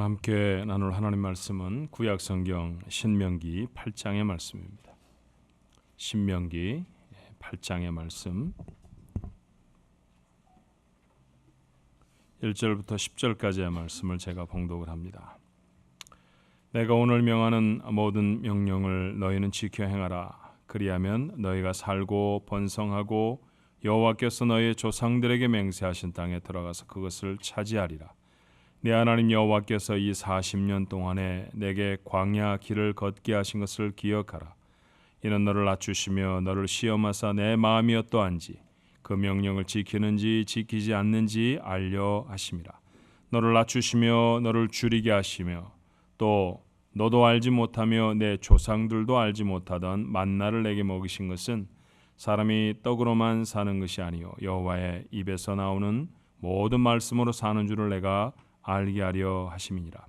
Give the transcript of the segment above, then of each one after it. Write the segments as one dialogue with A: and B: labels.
A: 오늘 함께 나눌 하나님 말씀은 구약성경 신명기 8장의 말씀입니다. 신명기 8장의 말씀 1절부터 10절까지의 말씀을 제가 봉독을 합니다. 내가 오늘 명하는 모든 명령을 너희는 지켜 행하라. 그리하면 너희가 살고 번성하고 여호와께서 너희의 조상들에게 맹세하신 땅에 들어가서 그것을 차지하리라. 내 하나님 여호와께서 이 40년 동안에 내게 광야 길을 걷게 하신 것을 기억하라. 이는 너를 낮추시며 너를 시험하사 내 마음이 어떠한지 그 명령을 지키는지 지키지 않는지 알려 하심이라. 너를 낮추시며 너를 줄이게 하시며 또 너도 알지 못하며 내 조상들도 알지 못하던 만나를 내게 먹이신 것은 사람이 떡으로만 사는 것이 아니요 여호와의 입에서 나오는 모든 말씀으로 사는 줄을 내가 알게 하려 하심이니라.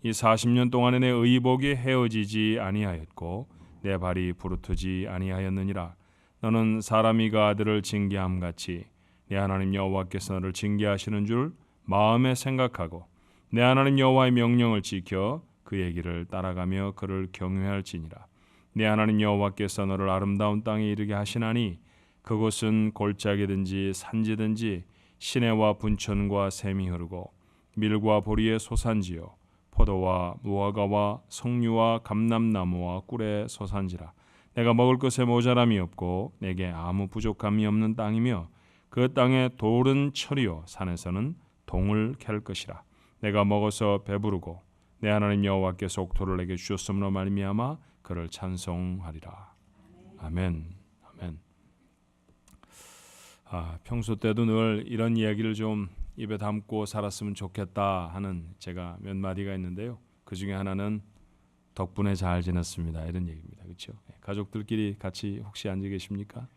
A: 이 40년 동안에 내 의복이 헤어지지 아니하였고 내 발이 부르트지 아니하였느니라. 너는 사람이 그 아들을 징계함 같이 내 하나님 여호와께서 너를 징계하시는 줄 마음에 생각하고 내 하나님 여호와의 명령을 지켜 그의 길을 따라가며 그를 경외할지니라. 내 하나님 여호와께서 너를 아름다운 땅에 이르게 하시나니 그곳은 골짜기든지 산지든지 시내와 분천과 샘이 흐르고 밀과 보리의 소산지요 포도와 무화과와 석류와 감람나무와 꿀의 소산지라. 내가 먹을 것에 모자람이 없고 내게 아무 부족함이 없는 땅이며 그 땅에 돌은 철이요 산에서는 동을 캘 것이라. 내가 먹어서 배부르고 내 하나님 여호와께서 옥토를 내게 주셨음으로 말미암아 그를 찬송하리라. 아멘. 아멘. 평소 때도 늘 이런 이야기를 좀 입에 담고 살았으면 좋겠다 하는 제가 몇 마디가 있는데요. 그 중에 하나는 덕분에 잘 지냈습니다. 이런 얘기입니다. 그렇죠? 가족들끼리 같이 혹시 앉아 계십니까?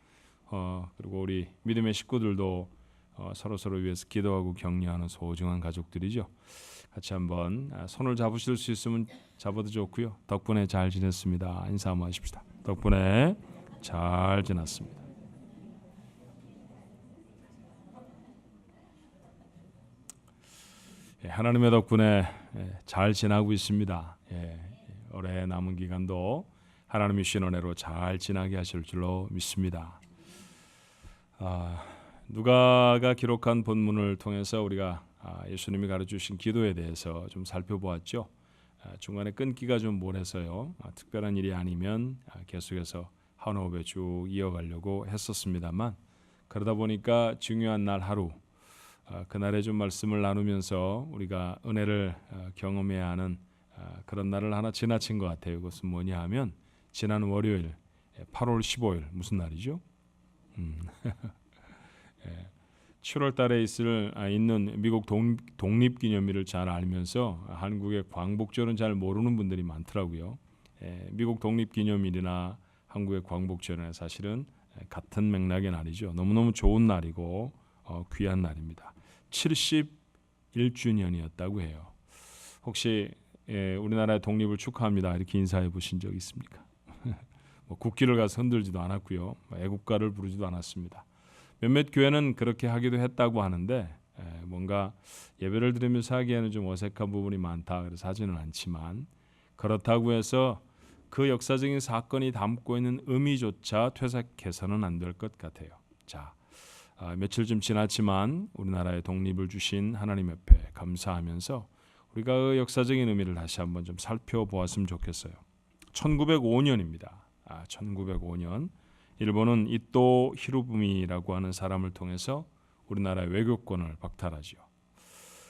A: 그리고 우리 믿음의 식구들도 서로 위해서 기도하고 격려하는 소중한 가족들이죠. 같이 한번 손을 잡으실 수 있으면 잡아도 좋고요. 덕분에 잘 지냈습니다. 인사 한번 하십시다. 덕분에 잘 지냈습니다. 하나님의 덕분에 잘 지나고 있습니다. 올해 남은 기간도 하나님의 주신 은혜로 잘 지나게 하실 줄로 믿습니다. 누가가 기록한 본문을 통해서 우리가 예수님이 가르쳐주신 기도에 대해서 좀 살펴보았죠. 중간에 끊기가 좀 몰해서요. 특별한 일이 아니면 계속해서 한 호흡에 쭉 이어가려고 했었습니다만 그러다 보니까 중요한 날 하루 그날에 좀 말씀을 나누면서 우리가 은혜를 경험해야 하는 그런 날을 하나 지나친 것 같아요. 그것은 뭐냐 하면 지난 월요일 8월 15일 무슨 날이죠? 7월 달에 있는 미국 독립기념일을 잘 알면서 한국의 광복절은 잘 모르는 분들이 많더라고요. 미국 독립기념일이나 한국의 광복절은 사실은 같은 맥락의 날이죠. 너무너무 좋은 날이고 귀한 날입니다. 71주년이었다고 해요. 혹시 우리나라의 독립을 축하합니다 이렇게 인사해 보신 적 있습니까? 국기를 가서 흔들지도 않았고요. 애국가를 부르지도 않았습니다. 몇몇 교회는 그렇게 하기도 했다고 하는데 뭔가 예배를 드리면서 하기에는 좀 어색한 부분이 많다 그래서 하지는 않지만 그렇다고 해서 그 역사적인 사건이 담고 있는 의미조차 퇴색해서는 안 될 것 같아요. 자, 며칠 좀 지났지만 우리나라의 독립을 주신 하나님 옆에 감사하면서 우리가 그 역사적인 의미를 다시 한번 좀 살펴보았으면 좋겠어요. 1905년입니다. 1905년 일본은 이토 히로부미라고 하는 사람을 통해서 우리나라의 외교권을 박탈하죠.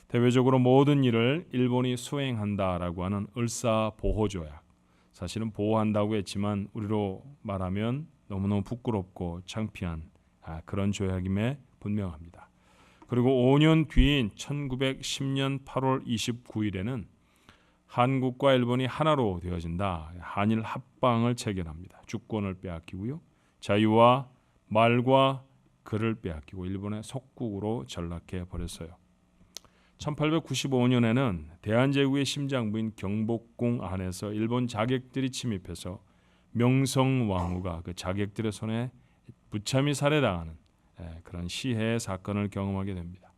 A: 대외적으로 모든 일을 일본이 수행한다라고 하는 을사보호조약. 사실은 보호한다고 했지만 우리로 말하면 너무너무 부끄럽고 창피한 그런 조약임에 분명합니다. 그리고 5년 뒤인 1910년 8월 29일에는 한국과 일본이 하나로 되어진다. 한일 합방을 체결합니다. 주권을 빼앗기고요. 자유와 말과 글을 빼앗기고 일본의 속국으로 전락해 버렸어요. 1895년에는 대한제국의 심장부인 경복궁 안에서 일본 자객들이 침입해서 명성왕후가 그 자객들의 손에 무참히 살해당하는 그런 시해의 사건을 경험하게 됩니다.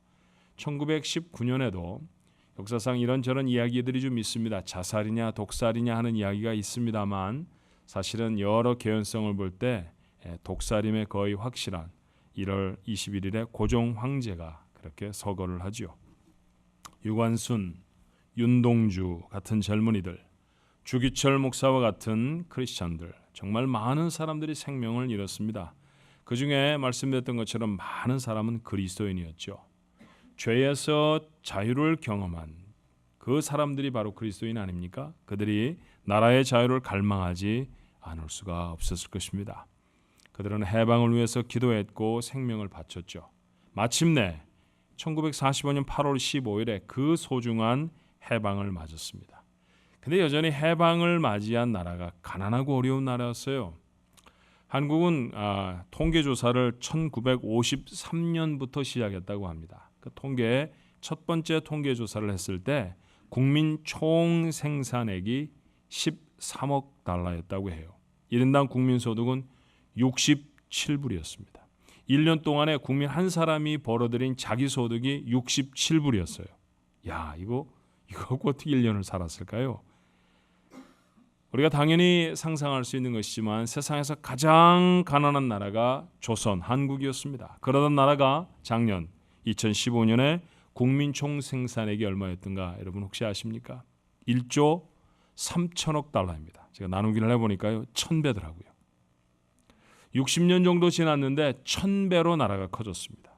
A: 1919년에도 역사상 이런저런 이야기들이 좀 있습니다. 자살이냐 독살이냐 하는 이야기가 있습니다만 사실은 여러 개연성을 볼 때 독살임에 거의 확실한 1월 21일에 고종 황제가 그렇게 서거를 하죠. 유관순, 윤동주 같은 젊은이들, 주기철 목사와 같은 크리스찬들, 정말 많은 사람들이 생명을 잃었습니다. 그 중에 말씀드렸던 것처럼 많은 사람은 그리스도인이었죠. 죄에서 자유를 경험한 그 사람들이 바로 그리스도인 아닙니까? 그들이 나라의 자유를 갈망하지 않을 수가 없었을 것입니다. 그들은 해방을 위해서 기도했고 생명을 바쳤죠. 마침내 1945년 8월 15일에 그 소중한 해방을 맞았습니다. 근데 여전히 해방을 맞이한 나라가 가난하고 어려운 나라였어요. 한국은 통계조사를 1953년부터 시작했다고 합니다. 그 통계에 첫 번째 통계조사를 했을 때 국민 총 생산액이 13억 달러였다고 해요. 1인당 국민소득은 67불이었습니다. 1년 동안에 국민 한 사람이 벌어들인 자기 소득이 67불이었어요. 야, 이거 어떻게 1년을 살았을까요? 우리가 당연히 상상할 수 있는 것이지만 세상에서 가장 가난한 나라가 조선, 한국이었습니다. 그러던 나라가 작년 2015년에 국민 총 생산액이 얼마였던가 여러분 혹시 아십니까? 1조 3천억 달러입니다. 제가 나누기를 해보니까요 1000배더라고요. 60년 정도 지났는데 1000배로 나라가 커졌습니다.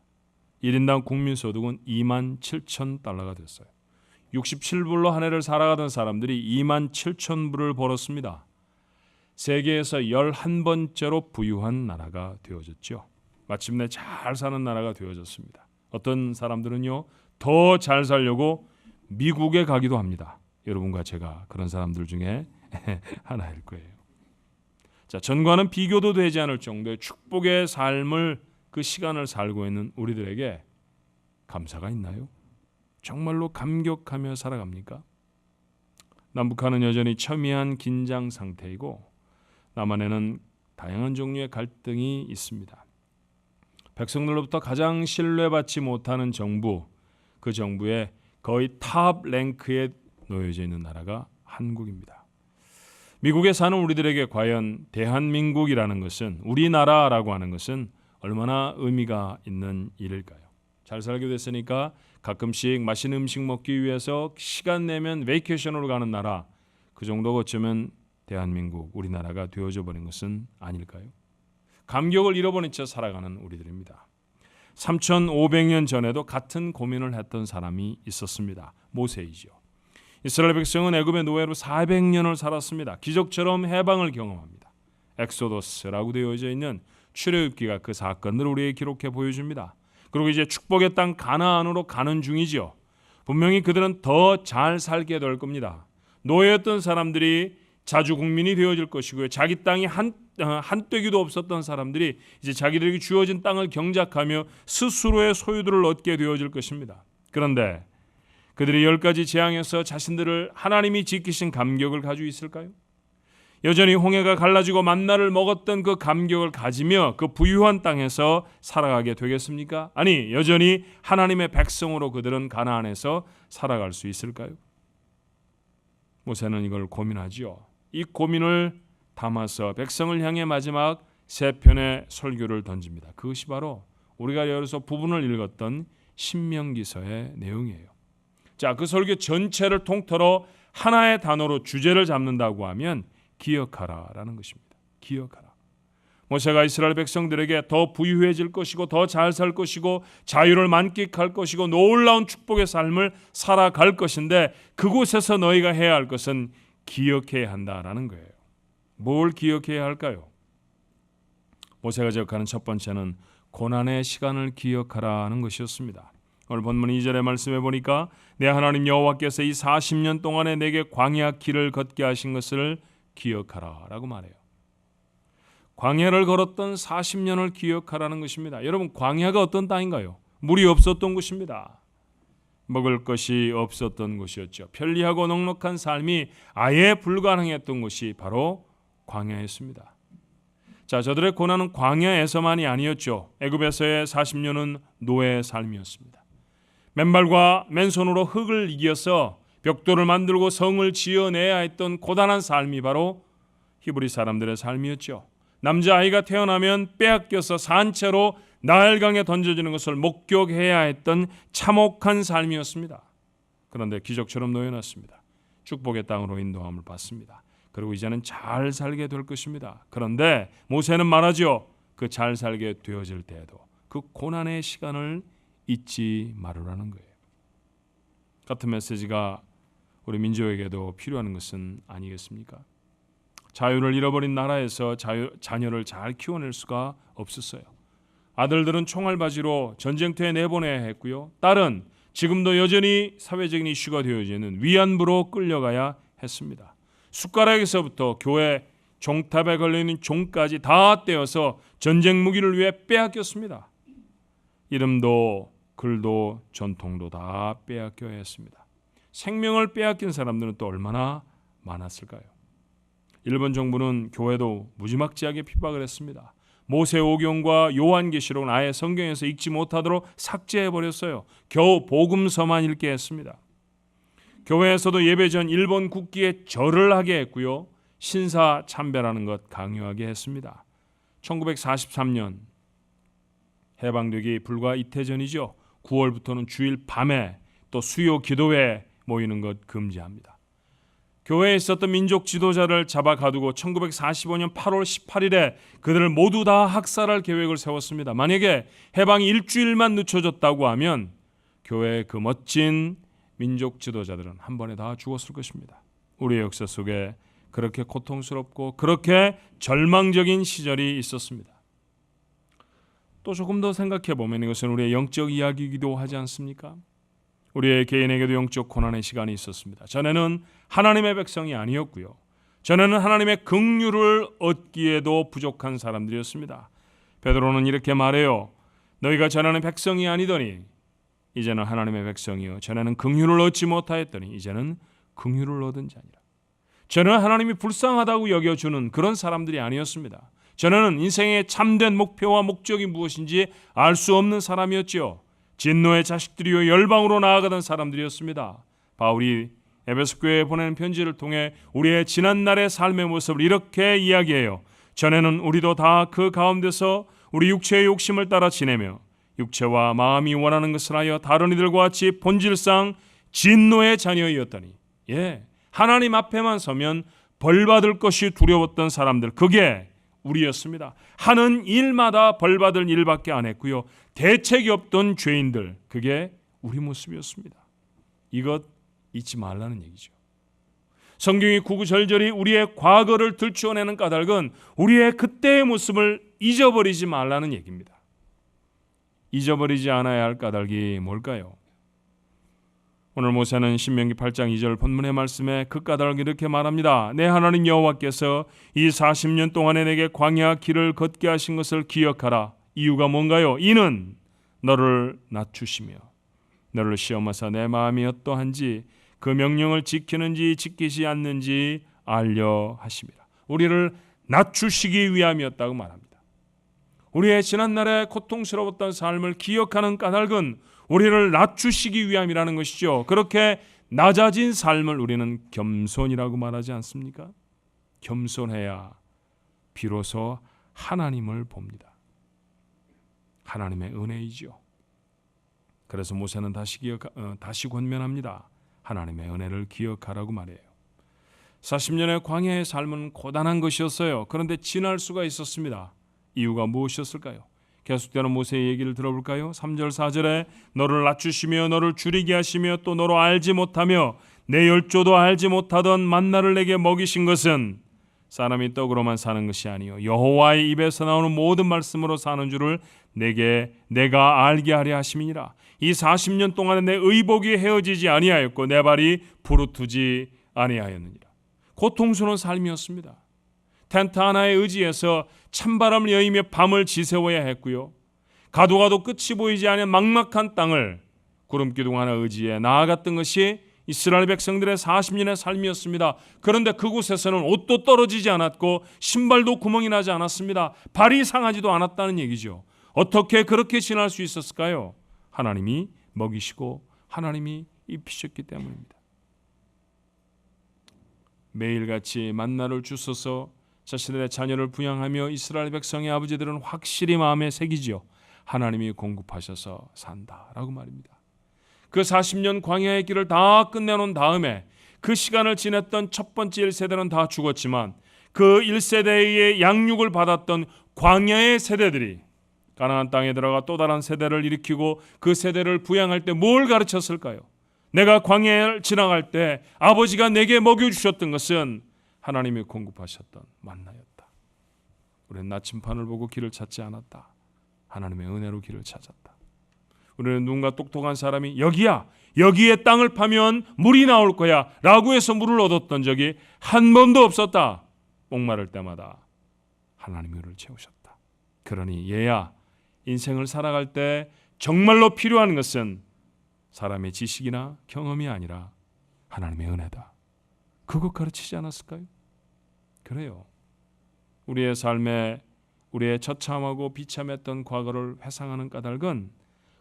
A: 1인당 국민소득은 27,000달러가 됐어요. 67불로 한 해를 살아가던 사람들이 27,000불을 벌었습니다. 세계에서 11번째로 부유한 나라가 되어졌죠. 마침내 잘 사는 나라가 되어졌습니다. 어떤 사람들은요 더 잘 살려고 미국에 가기도 합니다. 여러분과 제가 그런 사람들 중에 하나일 거예요. 자, 전과는 비교도 되지 않을 정도의 축복의 삶을 그 시간을 살고 있는 우리들에게 감사가 있나요? 정말로 감격하며 살아갑니까? 남북한은 여전히 첨예한 긴장 상태이고 남한에는 다양한 종류의 갈등이 있습니다. 백성들로부터 가장 신뢰받지 못하는 정부, 그 정부의 거의 탑 랭크에 놓여져 있는 나라가 한국입니다. 미국에 사는 우리들에게 과연 대한민국이라는 것은, 우리나라라고 하는 것은 얼마나 의미가 있는 일일까요? 잘 살게 됐으니까 가끔씩 맛있는 음식 먹기 위해서 시간 내면 베이케이션으로 가는 나라, 그 정도가 어쩌면 대한민국, 우리나라가 되어져 버린 것은 아닐까요? 감격을 잃어버린 채 살아가는 우리들입니다. 3,500년 전에도 같은 고민을 했던 사람이 있었습니다. 모세이죠. 이스라엘 백성은 애굽의 노예로 400년을 살았습니다. 기적처럼 해방을 경험합니다. 엑소더스라고 되어져 있는 출애굽기가 그 사건들을 우리에게 기록해 보여줍니다. 그리고 이제 축복의 땅 가나안으로 가는 중이죠. 분명히 그들은 더 잘 살게 될 겁니다. 노예였던 사람들이 자주 국민이 되어질 것이고요. 자기 땅이 한 떼기도 없었던 사람들이 이제 자기들에게 주어진 땅을 경작하며 스스로의 소유들을 얻게 되어질 것입니다. 그런데 그들이 10가지 재앙에서 자신들을 하나님이 지키신 감격을 가지고 있을까요? 여전히 홍해가 갈라지고 만나를 먹었던 그 감격을 가지며 그 부유한 땅에서 살아가게 되겠습니까? 아니, 여전히 하나님의 백성으로 그들은 가나안에서 살아갈 수 있을까요? 모세는 이걸 고민하지요. 이 고민을 담아서 백성을 향해 마지막 3편의 설교를 던집니다. 그것이 바로 우리가 여기서 부분을 읽었던 신명기서의 내용이에요. 자, 그 설교 전체를 통틀어 하나의 단어로 주제를 잡는다고 하면 기억하라라는 것입니다. 기억하라. 모세가 이스라엘 백성들에게 더 부유해질 것이고 더 잘 살 것이고 자유를 만끽할 것이고 놀라운 축복의 삶을 살아갈 것인데 그곳에서 너희가 해야 할 것은 기억해야 한다라는 거예요. 뭘 기억해야 할까요? 모세가 기억하는 첫 번째는 고난의 시간을 기억하라는 것이었습니다. 오늘 본문 2절의 말씀에 보니까 내 하나님 여호와께서 이 40년 동안에 내게 광야 길을 걷게 하신 것을 기억하라라고 말해요. 광야를 걸었던 40년을 기억하라는 것입니다. 여러분, 광야가 어떤 땅인가요? 물이 없었던 곳입니다. 먹을 것이 없었던 곳이었죠. 편리하고 넉넉한 삶이 아예 불가능했던 곳이 바로 광야였습니다. 자, 저들의 고난은 광야에서만이 아니었죠. 애굽에서의 40년은 노예의 삶이었습니다. 맨발과 맨손으로 흙을 이겨서 벽돌을 만들고 성을 지어내야 했던 고단한 삶이 바로 히브리 사람들의 삶이었죠. 남자아이가 태어나면 빼앗겨서 산채로 나일강에 던져지는 것을 목격해야 했던 참혹한 삶이었습니다. 그런데 기적처럼 놓여놨습니다. 축복의 땅으로 인도함을 받습니다. 그리고 이제는 잘 살게 될 것입니다. 그런데 모세는 말하죠. 그 잘 살게 되어질 때에도 그 고난의 시간을 잊지 말으라는 거예요. 같은 메시지가 우리 민족에게도 필요한 것은 아니겠습니까? 자유를 잃어버린 나라에서 자녀를 잘 키워낼 수가 없었어요. 아들들은 총알바지로 전쟁터에 내보내야 했고요. 딸은 지금도 여전히 사회적인 이슈가 되어지는 위안부로 끌려가야 했습니다. 숟가락에서부터 교회 종탑에 걸려있는 종까지 다 떼어서 전쟁 무기를 위해 빼앗겼습니다. 이름도 글도 전통도 다 빼앗겨야 했습니다. 생명을 빼앗긴 사람들은 또 얼마나 많았을까요? 일본 정부는 교회도 무지막지하게 핍박을 했습니다. 모세오경과 요한계시록은 아예 성경에서 읽지 못하도록 삭제해버렸어요. 겨우 복음서만 읽게 했습니다. 교회에서도 예배 전 일본 국기에 절을 하게 했고요. 신사 참배라는 것 강요하게 했습니다. 1943년 해방되기 불과 이태 전이죠. 9월부터는 주일 밤에 또 수요 기도회에 모이는 것 금지합니다. 교회에 있었던 민족 지도자를 잡아 가두고 1945년 8월 18일에 그들을 모두 다 학살할 계획을 세웠습니다. 만약에 해방이 일주일만 늦춰졌다고 하면 교회의 그 멋진 민족 지도자들은 한 번에 다 죽었을 것입니다. 우리의 역사 속에 그렇게 고통스럽고 그렇게 절망적인 시절이 있었습니다. 또 조금 더 생각해 보면 이것은 우리의 영적 이야기이기도 하지 않습니까? 우리의 개인에게도 영적 고난의 시간이 있었습니다. 전에는 하나님의 백성이 아니었고요. 전에는 하나님의 긍휼을 얻기에도 부족한 사람들이었습니다. 베드로는 이렇게 말해요. 너희가 전에는 백성이 아니더니 이제는 하나님의 백성이요 전에는 긍휼을 얻지 못하였더니 이제는 긍휼을 얻은 자니라. 전에는 하나님이 불쌍하다고 여겨주는 그런 사람들이 아니었습니다. 전에는 인생의 참된 목표와 목적이 무엇인지 알 수 없는 사람이었지요. 진노의 자식들이요 열방으로 나아가던 사람들이었습니다. 바울이 에베소 교회에 보내는 편지를 통해 우리의 지난날의 삶의 모습을 이렇게 이야기해요. 전에는 우리도 다 그 가운데서 우리 육체의 욕심을 따라 지내며 육체와 마음이 원하는 것을 하여 다른 이들과 같이 본질상 진노의 자녀이었더니 하나님 앞에만 서면 벌받을 것이 두려웠던 사람들, 그게 우리였습니다. 하는 일마다 벌받을 일밖에 안 했고요. 대책이 없던 죄인들, 그게 우리 모습이었습니다. 이것 잊지 말라는 얘기죠. 성경이 구구절절히 우리의 과거를 들추어내는 까닭은 우리의 그때의 모습을 잊어버리지 말라는 얘기입니다. 잊어버리지 않아야 할 까닭이 뭘까요? 오늘 모세는 신명기 8장 2절 본문의 말씀에 그 까닭을 이렇게 말합니다. 내 하나님 여호와께서 이 40년 동안에 내게 광야 길을 걷게 하신 것을 기억하라. 이유가 뭔가요? 이는 너를 낮추시며 너를 시험하사 내 마음이 어떠한지 그 명령을 지키는지 지키지 않는지 알려 하심이라. 우리를 낮추시기 위함이었다고 말합니다. 우리의 지난날의 고통스러웠던 삶을 기억하는 까닭은 우리를 낮추시기 위함이라는 것이죠. 그렇게 낮아진 삶을 우리는 겸손이라고 말하지 않습니까? 겸손해야 비로소 하나님을 봅니다. 하나님의 은혜이죠. 그래서 모세는 다시 권면합니다. 하나님의 은혜를 기억하라고 말해요. 40년의 광야의 삶은 고단한 것이었어요. 그런데 지날 수가 있었습니다. 이유가 무엇이었을까요? 계속되는 모세의 얘기를 들어볼까요? 3절 4절에 너를 낮추시며 너를 줄이게 하시며 또 너로 알지 못하며 내 열조도 알지 못하던 만나를 내게 먹이신 것은 사람이 떡으로만 사는 것이 아니요 여호와의 입에서 나오는 모든 말씀으로 사는 줄을 내가 알게 하려 하심이니라. 이 40년 동안에 내 의복이 헤어지지 아니하였고 내 발이 부르트지 아니하였느니라. 고통스러운 삶이었습니다. 텐트 하나에 의지해서 찬바람을 여의며 밤을 지새워야 했고요. 가도 끝이 보이지 않는 막막한 땅을 구름기둥 하나 의지해 나아갔던 것이 이스라엘 백성들의 40년의 삶이었습니다. 그런데 그곳에서는 옷도 떨어지지 않았고 신발도 구멍이 나지 않았습니다. 발이 상하지도 않았다는 얘기죠. 어떻게 그렇게 지날 수 있었을까요? 하나님이 먹이시고 하나님이 입히셨기 때문입니다. 매일같이 만나를 주셔서 자신의 자녀를 부양하며 이스라엘 백성의 아버지들은 확실히 마음에 새기지요. 하나님이 공급하셔서 산다라고 말입니다. 그 40년 광야의 길을 다 끝내놓은 다음에 그 시간을 지냈던 첫 번째 1세대는 다 죽었지만 그 1세대의 양육을 받았던 광야의 세대들이 가나안 땅에 들어가 또 다른 세대를 일으키고 그 세대를 부양할 때 뭘 가르쳤을까요? 내가 광야를 지나갈 때 아버지가 내게 먹여주셨던 것은 하나님이 공급하셨던 만나였다. 우리는 나침판을 보고 길을 찾지 않았다. 하나님의 은혜로 길을 찾았다. 우리는 누군가 똑똑한 사람이 여기야, 여기에 땅을 파면 물이 나올 거야 라고 해서 물을 얻었던 적이 한 번도 없었다. 목마를 때마다 하나님이 우리를 채우셨다. 그러니 얘야, 인생을 살아갈 때 정말로 필요한 것은 사람의 지식이나 경험이 아니라 하나님의 은혜다. 그것 가르치지 않았을까요? 그래요. 우리의 삶에 우리의 처참하고 비참했던 과거를 회상하는 까닭은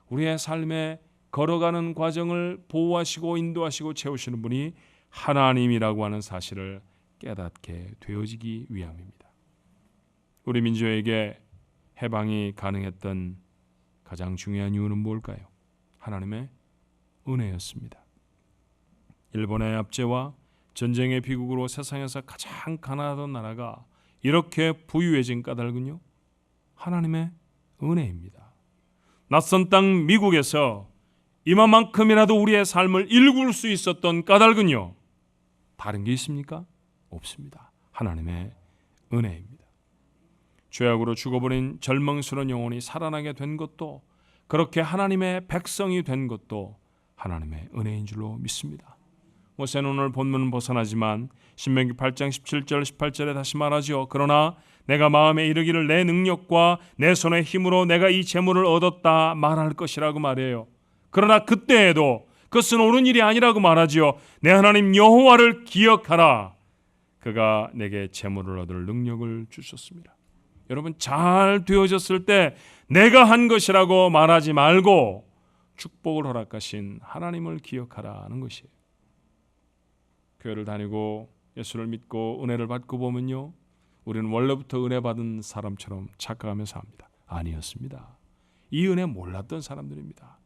A: 우리의 삶에 걸어가는 과정을 보호하시고 인도하시고 채우시는 분이 하나님이라고 하는 사실을 깨닫게 되어지기 위함입니다. 우리 민족에게 해방이 가능했던 가장 중요한 이유는 뭘까요? 하나님의 은혜였습니다. 일본의 압제와 전쟁의 비극으로 세상에서 가장 가난하던 나라가 이렇게 부유해진 까닭은요, 하나님의 은혜입니다. 낯선 땅 미국에서 이만큼이라도 우리의 삶을 일굴 수 있었던 까닭은요, 다른 게 있습니까? 없습니다. 하나님의 은혜입니다. 죄악으로 죽어버린 절망스러운 영혼이 살아나게 된 것도, 그렇게 하나님의 백성이 된 것도 하나님의 은혜인 줄로 믿습니다. 모세는 오늘 본문은 벗어나지만 신명기 8장 17절 18절에 다시 말하죠. 그러나 내가 마음에 이르기를 내 능력과 내 손의 힘으로 내가 이 재물을 얻었다 말할 것이라고 말해요. 그러나 그때에도 그것은 옳은 일이 아니라고 말하지요. 내 하나님 여호와를 기억하라. 그가 내게 재물을 얻을 능력을 주셨습니다. 여러분, 잘 되어졌을 때 내가 한 것이라고 말하지 말고 축복을 허락하신 하나님을 기억하라는 것이에요. 교회를 다니고 예수를 믿고 은혜를 받고 보면요, 우리는 원래부터 은혜 받은 사람처럼 착각하면서 합니다. 아니었습니다. 이 은혜 몰랐던 사람들입니다.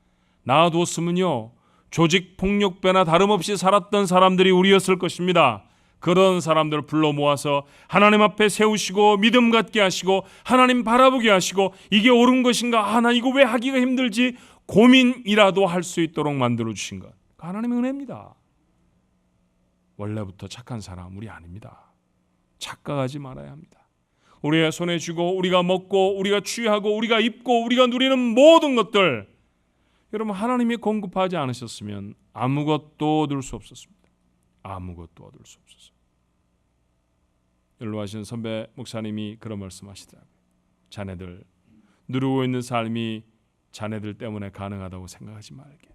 A: 놔뒀으면요, 조직 폭력배나 다름없이 살았던 사람들이 우리였을 것입니다. 그런 사람들을 불러 모아서 하나님 앞에 세우시고 믿음 갖게 하시고 하나님 바라보게 하시고 이게 옳은 것인가, 나 이거 왜 하기가 힘들지 고민이라도 할 수 있도록 만들어 주신 것, 하나님의 은혜입니다. 원래부터 착한 사람 우리 아닙니다. 착각하지 말아야 합니다. 우리의 손에 쥐고 우리가 먹고 우리가 취하고 우리가 입고 우리가 누리는 모든 것들, 여러분, 하나님이 공급하지 않으셨으면 아무것도 얻을 수 없었습니다. 아무것도 얻을 수 없었어요. 연로하신 선배 목사님이 그런 말씀하시더라고요. 자네들 누리고 있는 삶이 자네들 때문에 가능하다고 생각하지 말게.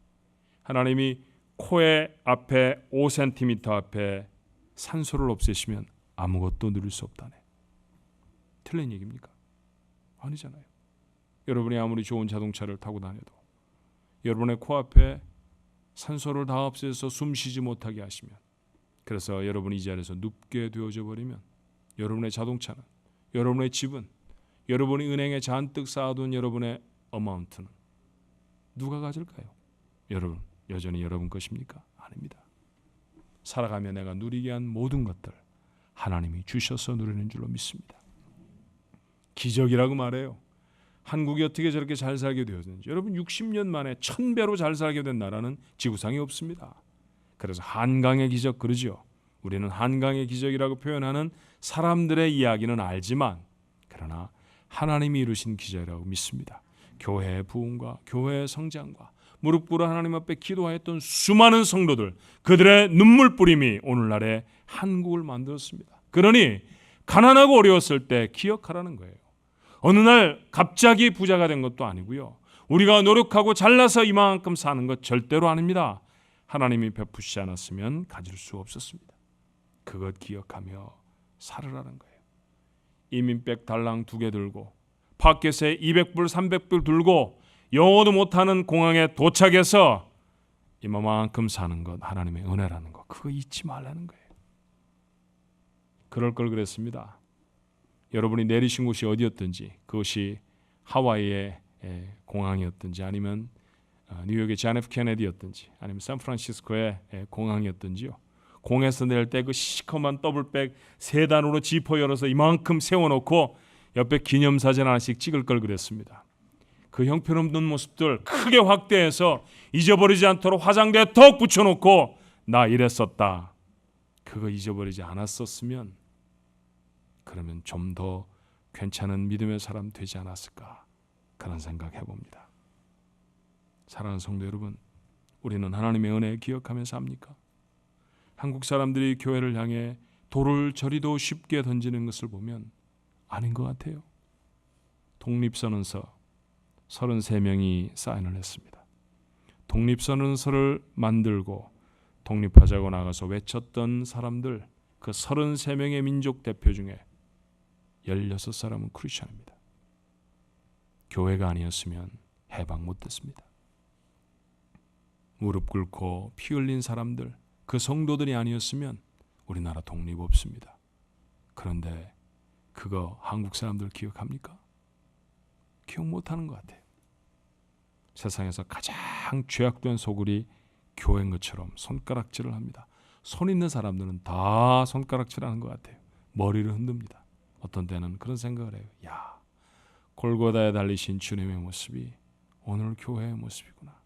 A: 하나님이 코의 앞에 5cm 앞에 산소를 없애시면 아무것도 누릴 수 없다네. 틀린 얘기입니까? 아니잖아요. 여러분이 아무리 좋은 자동차를 타고 다녀도 여러분의 코앞에 산소를 다 없애서 숨 쉬지 못하게 하시면, 그래서 여러분이 이 자리에서 눕게 되어져 버리면 여러분의 자동차는, 여러분의 집은, 여러분이 은행에 잔뜩 쌓아둔 여러분의 어마운트는 누가 가질까요? 여러분, 여전히 여러분 것입니까? 아닙니다. 살아가며 내가 누리게 한 모든 것들 하나님이 주셔서 누리는 줄로 믿습니다. 기적이라고 말해요. 한국이 어떻게 저렇게 잘 살게 되었는지. 여러분, 60년 만에 1000배로 잘 살게 된 나라는 지구상에 없습니다. 그래서 한강의 기적 그러죠. 우리는 한강의 기적이라고 표현하는 사람들의 이야기는 알지만, 그러나 하나님이 이루신 기적이라고 믿습니다. 교회의 부흥과 교회의 성장과 무릎 꿇어 하나님 앞에 기도하였던 수많은 성도들, 그들의 눈물 뿌림이 오늘날의 한국을 만들었습니다. 그러니 가난하고 어려웠을 때 기억하라는 거예요. 어느 날 갑자기 부자가 된 것도 아니고요. 우리가 노력하고 잘나서 이만큼 사는 것 절대로 아닙니다. 하나님이 베푸시지 않았으면 가질 수 없었습니다. 그것 기억하며 살으라는 거예요. 이민백 달랑 2개 들고, 파켓에 200불 300불 들고 영어도 못하는 공항에 도착해서 이만큼 사는 것 하나님의 은혜라는 것, 그거 잊지 말라는 거예요. 그럴 걸 그랬습니다. 여러분이 내리신 곳이 어디였든지, 그것이 하와이의 공항이었든지 아니면 뉴욕의 존 F 케네디였든지 아니면 샌프란시스코의 공항이었든지요, 공에서 내릴 때 그 시커먼 더블백 세단으로 지퍼 열어서 이만큼 세워놓고 옆에 기념사진 하나씩 찍을 걸 그랬습니다. 그 형편없는 모습들 크게 확대해서 잊어버리지 않도록 화장대에 턱 붙여놓고 나 이랬었다, 그거 잊어버리지 않았었으면 그러면 좀 더 괜찮은 믿음의 사람 되지 않았을까, 그런 생각 해봅니다. 사랑하는 성도 여러분, 우리는 하나님의 은혜 기억하며 삽니까? 한국 사람들이 교회를 향해 돌을 저리도 쉽게 던지는 것을 보면 아닌 것 같아요. 독립선언서 33명이 사인을 했습니다. 독립선언서를 만들고 독립하자고 나가서 외쳤던 사람들, 그 33명의 민족 대표 중에 16사람은 크리스천입니다. 교회가 아니었으면 해방 못됐습니다. 무릎 꿇고 피 흘린 사람들, 그 성도들이 아니었으면 우리나라 독립 없습니다. 그런데 그거 한국 사람들 기억합니까? 기억 못하는 것 같아요. 세상에서 가장 죄악된 소굴이 교회인 것처럼 손가락질을 합니다. 손 있는 사람들은 다 손가락질하는 것 같아요. 머리를 흔듭니다. 어떤 때는 그런 생각을 해요. 야, 골고다에 달리신 주님의 모습이 오늘 교회의 모습이구나.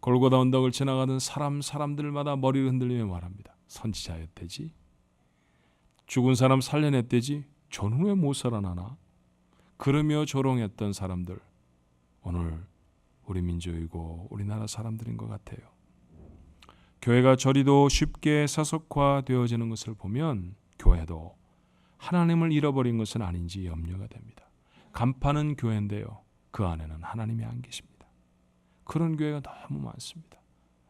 A: 골고다 언덕을 지나가던 사람들마다 머리를 흔들리며 말합니다. 선지자였대지, 죽은 사람 살려냈대지, 저는 왜 못 살아나나, 그러며 조롱했던 사람들, 오늘 우리 민족이고 우리나라 사람들인 것 같아요. 교회가 저리도 쉽게 세속화되어지는 것을 보면 교회도 하나님을 잃어버린 것은 아닌지 염려가 됩니다. 간판은 교회인데요, 그 안에는 하나님이 안 계십니다. 그런 교회가 너무 많습니다.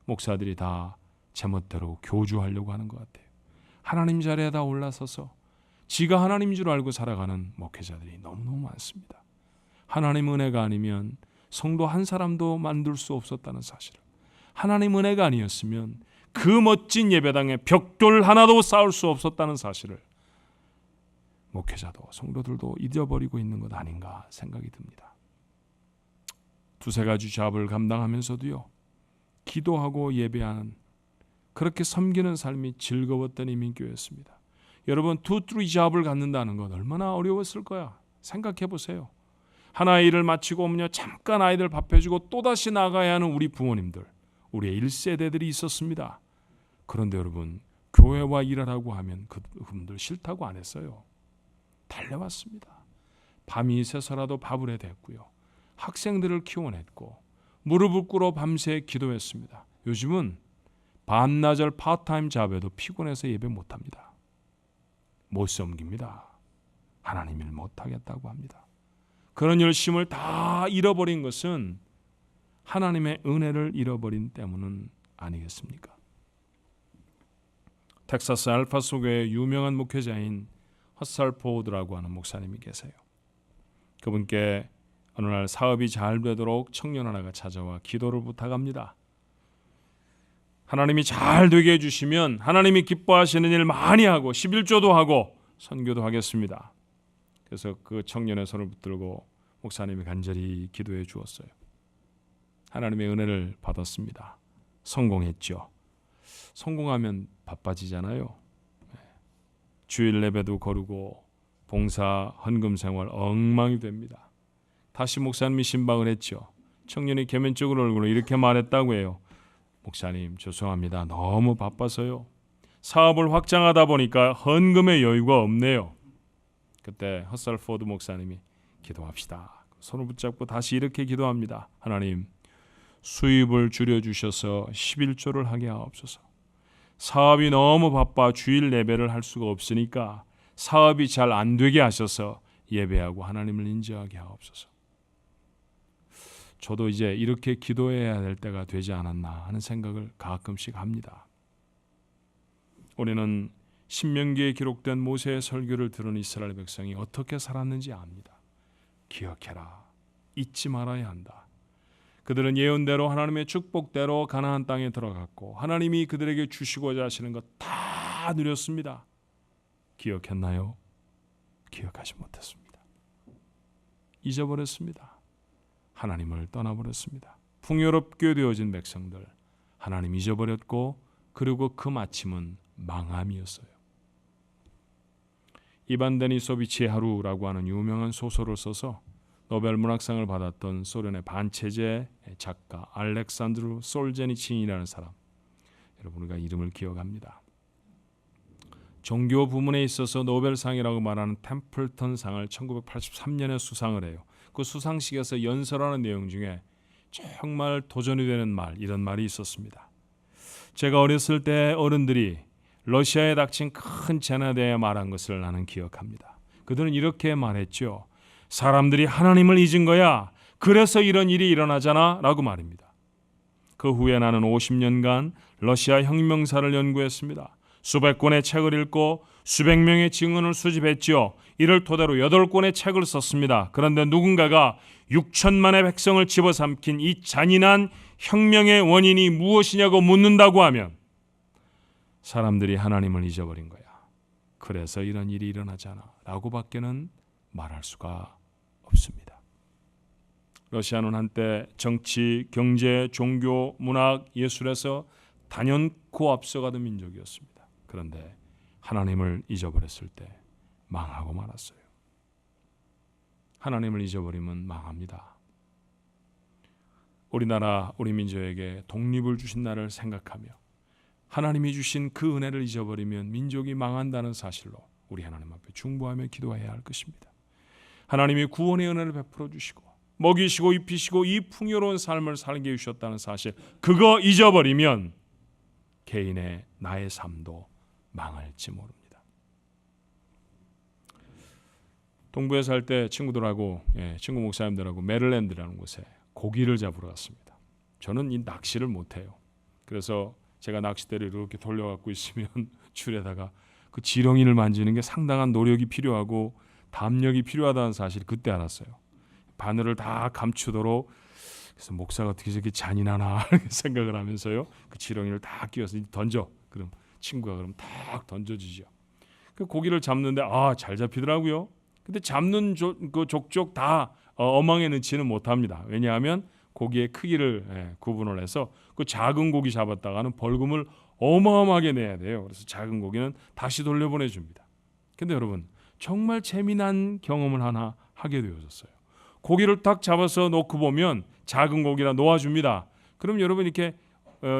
A: 목사들이 다 제멋대로 교주하려고 하는 것 같아요. 하나님 자리에 다 올라서서 지가 하나님인 줄 알고 살아가는 목회자들이 너무너무 많습니다. 하나님 은혜가 아니면 성도 한 사람도 만들 수 없었다는 사실을, 하나님 은혜가 아니었으면 그 멋진 예배당에 벽돌 하나도 쌓을 수 없었다는 사실을 목회자도 성도들도 잊어버리고 있는 것 아닌가 생각이 듭니다. 두세 가지 잡을 감당하면서도요, 기도하고 예배하는, 그렇게 섬기는 삶이 즐거웠던 이민교회였습니다. 여러분, 2, 3 잡을 갖는다는 건 얼마나 어려웠을 거야 생각해 보세요. 하나의 일을 마치고 오면요, 잠깐 아이들 밥 해주고 또다시 나가야 하는 우리 부모님들, 우리의 1세대들이 있었습니다. 그런데 여러분, 교회와 일하라고 하면 그분들 싫다고 안 했어요. 달려왔습니다. 밤이 새서라도 밥을 해댔고요, 학생들을 키워냈고 무릎을 꿇어 밤새 기도했습니다. 요즘은 반나절 파트타임 잡에도 피곤해서 예배 못합니다. 못 섬깁니다. 하나님 일 못하겠다고 합니다. 그런 열심을 다 잃어버린 것은 하나님의 은혜를 잃어버린 때문은 아니겠습니까? 텍사스 엘파소 교회의 유명한 목회자인 헛살포드라고 하는 목사님이 계세요. 그분께 어느 날 사업이 잘 되도록 청년 하나가 찾아와 기도를 부탁합니다. 하나님이 잘 되게 해주시면 하나님이 기뻐하시는 일 많이 하고 11조도 하고 선교도 하겠습니다. 그래서 그 청년의 손을 붙들고 목사님이 간절히 기도해 주었어요. 하나님의 은혜를 받았습니다. 성공했죠. 성공하면 바빠지잖아요. 주일 예배도 거르고 봉사 헌금 생활 엉망이 됩니다. 다시 목사님이 신방을 했죠. 청년이 개면적인 얼굴로 이렇게 말했다고 해요. 목사님, 죄송합니다. 너무 바빠서요. 사업을 확장하다 보니까 헌금의 여유가 없네요. 그때 헛살포드 목사님이 기도합시다. 손을 붙잡고 다시 이렇게 기도합니다. 하나님, 수입을 줄여주셔서 11조를 하게 하옵소서. 사업이 너무 바빠 주일 예배를 할 수가 없으니까 사업이 잘 안 되게 하셔서 예배하고 하나님을 인정하게 하옵소서. 저도 이제 이렇게 기도해야 될 때가 되지 않았나 하는 생각을 가끔씩 합니다. 우리는 신명기에 기록된 모세의 설교를 들은 이스라엘 백성이 어떻게 살았는지 압니다. 기억해라, 잊지 말아야 한다. 그들은 예언대로 하나님의 축복대로 가나안 땅에 들어갔고 하나님이 그들에게 주시고자 하시는 것 다 누렸습니다. 기억했나요? 기억하지 못했습니다. 잊어버렸습니다. 하나님을 떠나버렸습니다. 풍요롭게 되어진 백성들 하나님 잊어버렸고 그리고 그 마침은 망함이었어요. 이반 데니소비치의 하루라고 하는 유명한 소설을 써서 노벨 문학상을 받았던 소련의 반체제 작가 알렉산드르 솔제니친이라는 사람, 여러분 우리가 이름을 기억합니다. 종교 부문에 있어서 노벨상이라고 말하는 템플턴 상을 1983년에 수상을 해요. 그 수상식에서 연설하는 내용 중에 정말 도전이 되는 말, 이런 말이 있었습니다. 제가 어렸을 때 어른들이 러시아에 닥친 큰 재난에 대해 말한 것을 나는 기억합니다. 그들은 이렇게 말했죠. 사람들이 하나님을 잊은 거야. 그래서 이런 일이 일어나잖아 라고 말입니다. 그 후에 나는 50년간 러시아 혁명사를 연구했습니다. 수백 권의 책을 읽고 수백 명의 증언을 수집했지요. 이를 토대로 8권의 책을 썼습니다. 그런데 누군가가 6천만의 백성을 집어삼킨 이 잔인한 혁명의 원인이 무엇이냐고 묻는다고 하면 사람들이 하나님을 잊어버린 거야. 그래서 이런 일이 일어나잖아 라고 밖에는 말할 수가 없습니다. 러시아는 한때 정치, 경제, 종교, 문학, 예술에서 단연코 앞서가던 민족이었습니다. 그런데 하나님을 잊어버렸을 때 망하고 말았어요. 하나님을 잊어버리면 망합니다. 우리나라, 우리 민족에게 독립을 주신 나를 생각하며 하나님이 주신 그 은혜를 잊어버리면 민족이 망한다는 사실로 우리 하나님 앞에 중보하며 기도해야 할 것입니다. 하나님이 구원의 은혜를 베풀어 주시고 먹이시고 입히시고 이 풍요로운 삶을 살게 해주셨다는 사실, 그거 잊어버리면 개인의 나의 삶도 망할지 모릅니다. 동부에 살 때 친구들하고 친구 목사님들하고 메릴랜드라는 곳에 고기를 잡으러 갔습니다. 저는 이 낚시를 못해요. 그래서 제가 낚싯대를 이렇게 돌려갖고 있으면 줄에다가 그 지렁이를 만지는 게 상당한 노력이 필요하고 담력이 필요하다는 사실을 그때 알았어요. 바늘을 다 감추도록. 그래서 목사가 어떻게 저렇게 잔인하나 생각을 하면서요, 그 지렁이를 다 끼워서 던져. 그럼 친구가 그럼 탁 던져주죠. 그 고기를 잡는데 잘 잡히더라고요. 근데 잡는 그 족족 다 어망에 넣지는 못합니다. 왜냐하면 고기의 크기를 구분을 해서 그 작은 고기 잡았다가는 벌금을 어마어마하게 내야 돼요. 그래서 작은 고기는 다시 돌려보내줍니다. 근데 여러분 정말 재미난 경험을 하나 하게 되어졌어요. 고기를 딱 잡아서 놓고 보면 작은 고기라 놓아줍니다. 그럼 여러분 이렇게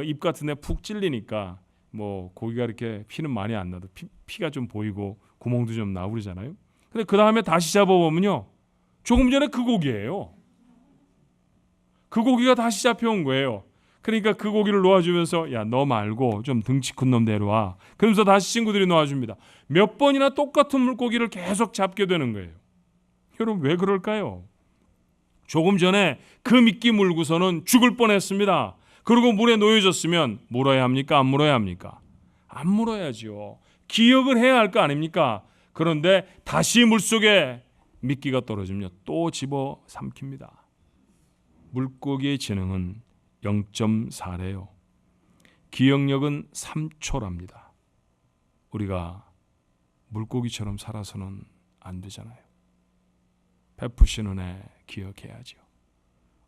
A: 입 같은 데 푹 찔리니까 뭐 고기가 이렇게 피는 많이 안 나도 피가 좀 보이고 구멍도 좀 나고 그러잖아요. 근데 그 다음에 다시 잡아보면요, 조금 전에 그 고기예요. 그 고기가 다시 잡혀온 거예요. 그러니까 그 고기를 놓아주면서 야, 너 말고 좀 등치 큰 놈 데려와. 그러면서 다시 친구들이 놓아줍니다. 몇 번이나 똑같은 물고기를 계속 잡게 되는 거예요. 여러분 왜 그럴까요? 조금 전에 그 미끼 물고서는 죽을 뻔했습니다. 그리고 물에 놓여졌으면 물어야 합니까? 안 물어야 합니까? 안 물어야지요. 기억을 해야 할 거 아닙니까? 그런데 다시 물속에 미끼가 떨어지면 또 집어 삼킵니다. 물고기의 지능은 0.4래요. 기억력은 3초랍니다. 우리가 물고기처럼 살아서는 안 되잖아요. 베푸신 은혜 기억해야죠.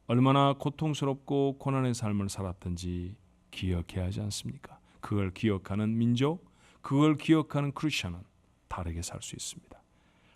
A: 얼마나 고통스럽고 고난의 삶을 살았던지 기억해야 하지 않습니까? 그걸 기억하는 민족, 그걸 기억하는 크리스천은 다르게 살 수 있습니다.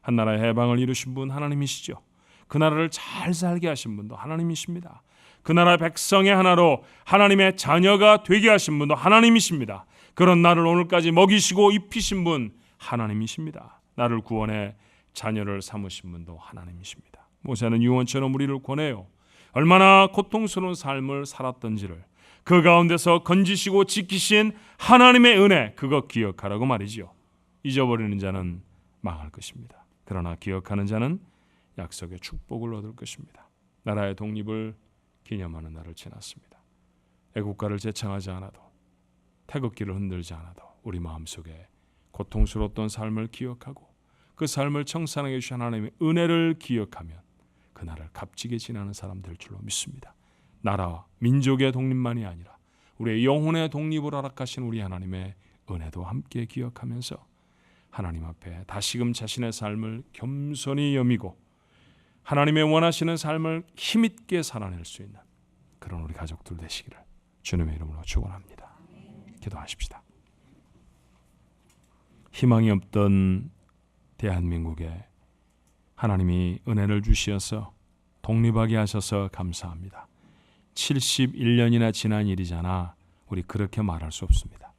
A: 한 나라의 해방을 이루신 분 하나님이시죠. 그 나라를 잘 살게 하신 분도 하나님이십니다. 그 나라 백성의 하나로 하나님의 자녀가 되게 하신 분도 하나님이십니다. 그런 나를 오늘까지 먹이시고 입히신 분 하나님이십니다. 나를 구원해 자녀를 삼으신 분도 하나님이십니다. 모세는 유언처럼 우리를 권해요. 얼마나 고통스러운 삶을 살았던지를 그 가운데서 건지시고 지키신 하나님의 은혜, 그거 기억하라고 말이죠. 잊어버리는 자는 망할 것입니다. 그러나 기억하는 자는 약속의 축복을 얻을 것입니다. 나라의 독립을 기념하는 날을 지났습니다. 애국가를 제창하지 않아도, 태극기를 흔들지 않아도 우리 마음속에 고통스러웠던 삶을 기억하고 그 삶을 청산하게 주신 하나님의 은혜를 기억하면 그날을 값지게 지나는 사람 될 줄로 믿습니다. 나라, 민족의 독립만이 아니라 우리의 영혼의 독립을 허락하신 우리 하나님의 은혜도 함께 기억하면서 하나님 앞에 다시금 자신의 삶을 겸손히 여미고 하나님의 원하시는 삶을 힘있게 살아낼 수 있는 그런 우리 가족들 되시기를 주님의 이름으로 축원합니다. 기도하십시다. 희망이 없던 대한민국에 하나님이 은혜를 주시어서 독립하게 하셔서 감사합니다. 71년이나 지난 일이잖아. 우리 그렇게 말할 수 없습니다.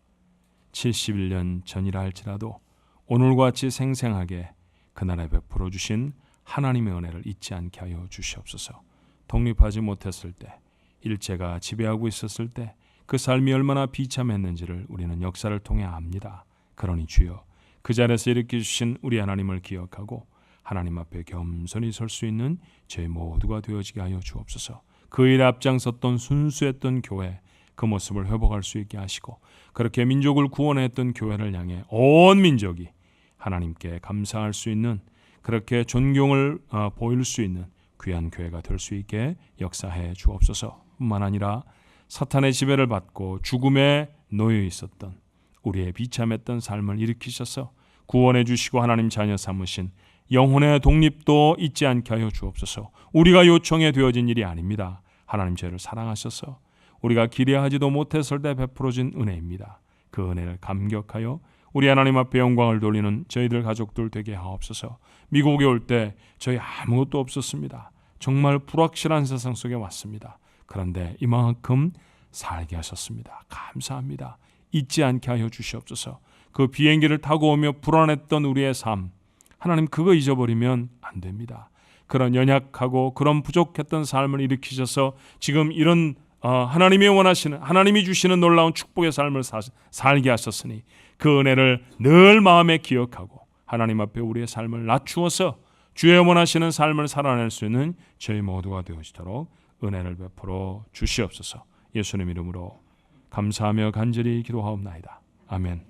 A: 71년 전이라 할지라도 오늘과 같이 생생하게 그날에 베풀어 주신 하나님의 은혜를 잊지 않게 하여 주시옵소서. 독립하지 못했을 때, 일제가 지배하고 있었을 때 그 삶이 얼마나 비참했는지를 우리는 역사를 통해 압니다. 그러니 주여, 그 자리에서 일으켜 주신 우리 하나님을 기억하고 하나님 앞에 겸손히 설 수 있는 저희 모두가 되어지게 하여 주옵소서. 그 일에 앞장섰던 순수했던 교회, 그 모습을 회복할 수 있게 하시고 그렇게 민족을 구원했던 교회를 향해 온 민족이 하나님께 감사할 수 있는, 그렇게 존경을 보일 수 있는 귀한 교회가 될 수 있게 역사해 주옵소서. 뿐만 아니라 사탄의 지배를 받고 죽음에 놓여 있었던 우리의 비참했던 삶을 일으키셔서 구원해 주시고 하나님 자녀 삼으신 영혼의 독립도 잊지 않게 하여 주옵소서. 우리가 요청해 되어진 일이 아닙니다. 하나님 저희를 사랑하셔서 우리가 기대하지도 못했을 때 베풀어진 은혜입니다. 그 은혜를 감격하여 우리 하나님 앞에 영광을 돌리는 저희들 가족들 되게 하옵소서. 미국에 올 때 저희 아무것도 없었습니다. 정말 불확실한 세상 속에 왔습니다. 그런데 이만큼 살게 하셨습니다. 감사합니다. 잊지 않게 하여 주시옵소서. 그 비행기를 타고 오며 불안했던 우리의 삶, 하나님 그거 잊어버리면 안 됩니다. 그런 연약하고 그런 부족했던 삶을 일으키셔서 지금 이런 하나님이 원하시는, 하나님이 주시는 놀라운 축복의 삶을 살게 하셨으니 그 은혜를 늘 마음에 기억하고 하나님 앞에 우리의 삶을 낮추어서 주의 원하시는 삶을 살아낼 수 있는 저희 모두가 되어지도록 은혜를 베풀어 주시옵소서. 예수님 이름으로 감사하며 간절히 기도하옵나이다. 아멘.